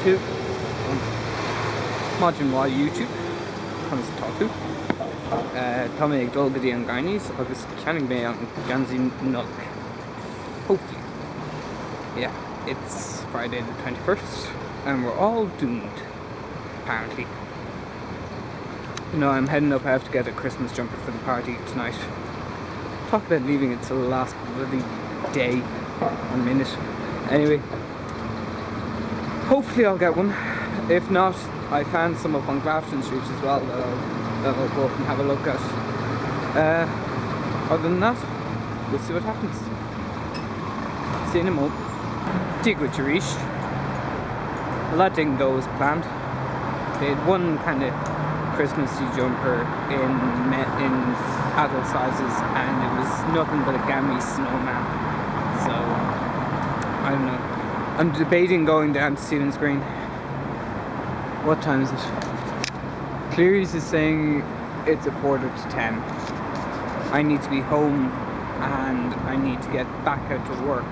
to Modern Wall YouTube, comes to talk to. Tommy Dolgady and Guineas, agus Canning Bay on Ganzi Nollaig. Hopefully. Yeah, it's Friday the 21st, and we're all doomed, apparently. You know, I'm heading up. I have to get a Christmas jumper for the party tonight. Talk about leaving it till the last bloody day or minute. Anyway, hopefully I'll get one. If not, I found some up on Grafton Street as well that I'll go up and have a look at. Other than that, we'll see what happens. See you in a moment. Dig with Jarish. A lot didn't go as planned. They had one kind of Christmassy jumper in adult sizes, and it was nothing but a gammy snowman. So I don't know. I'm debating going down to Stephen's Green. What time is it? Cleary's is saying it's 9:45. I need to be home and I need to get back out to work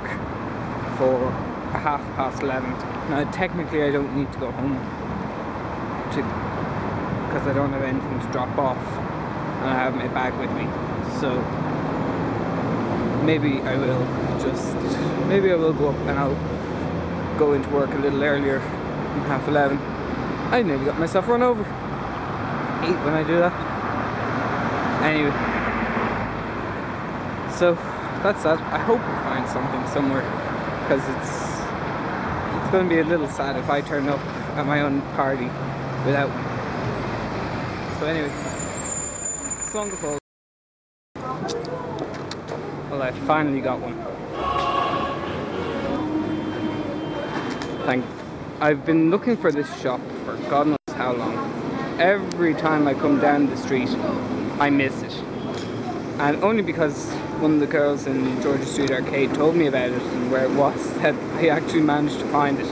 for 11:30. Now technically I don't need to go home because I don't have anything to drop off and I have my bag with me. So maybe I will go up and I'll go into work a little earlier than 11:30. I nearly got myself run over. I hate when I do that. Anyway, so that's that. I hope we find something somewhere, because it's going to be a little sad if I turn up at my own party without one. So anyway, slán go fóill. Well, I finally got one. I've been looking for this shop for God knows how long. Every time I come down the street, I miss it. And only because one of the girls in Georgia Street Arcade told me about it and where it was, that I actually managed to find it.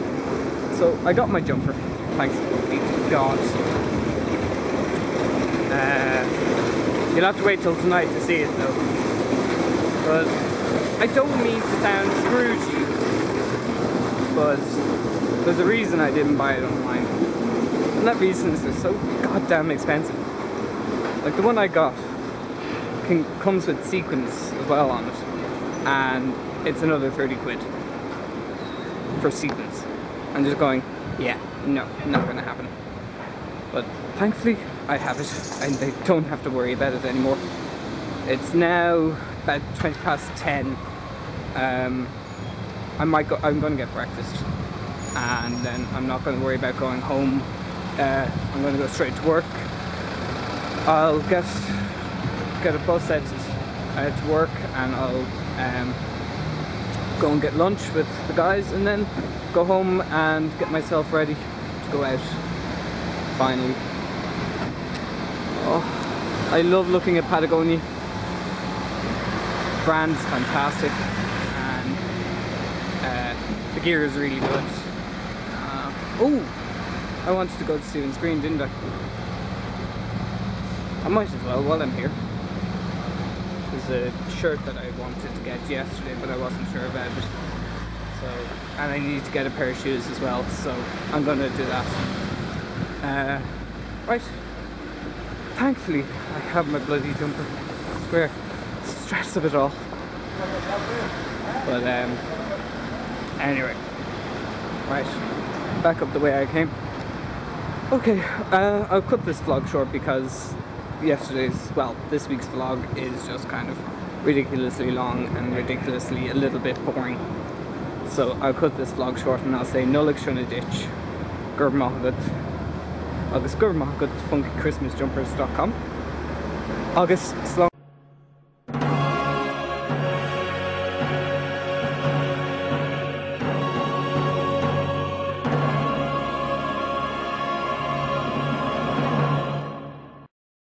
So I got my jumper, thanks be to God. You'll have to wait till tonight to see it though. But I don't mean to sound Scroogey, but there's a reason I didn't buy it online. And that reason is they're so goddamn expensive. Like the one I got comes with sequins as well on it, and it's another 30 quid for sequins. I'm just going, yeah, no, not gonna happen. But thankfully I have it and I don't have to worry about it anymore. It's now about 10:20. I'm gonna get breakfast and then I'm not gonna worry about going home. I'm gonna go straight to work. I'll get a bus out to work and I'll go and get lunch with the guys and then go home and get myself ready to go out finally. Oh, I love looking at Patagonia. Brand's fantastic and the gear is really good. Oh, I wanted to go to Stephen's Green, didn't I? I might as well while I'm here. There's a shirt that I wanted to get yesterday, but I wasn't sure about it. So, and I need to get a pair of shoes as well, so I'm gonna do that. Right. Thankfully, I have my bloody jumper. Square. Stress of it all. But anyway. Right. Back up the way I came. Okay, I'll cut this vlog short because this week's vlog is just kind of ridiculously long and ridiculously a little bit boring. So I'll cut this vlog short and I'll say Nollaig Shona Duit, agat, agus funkychristmasjumpers.com, agus slán.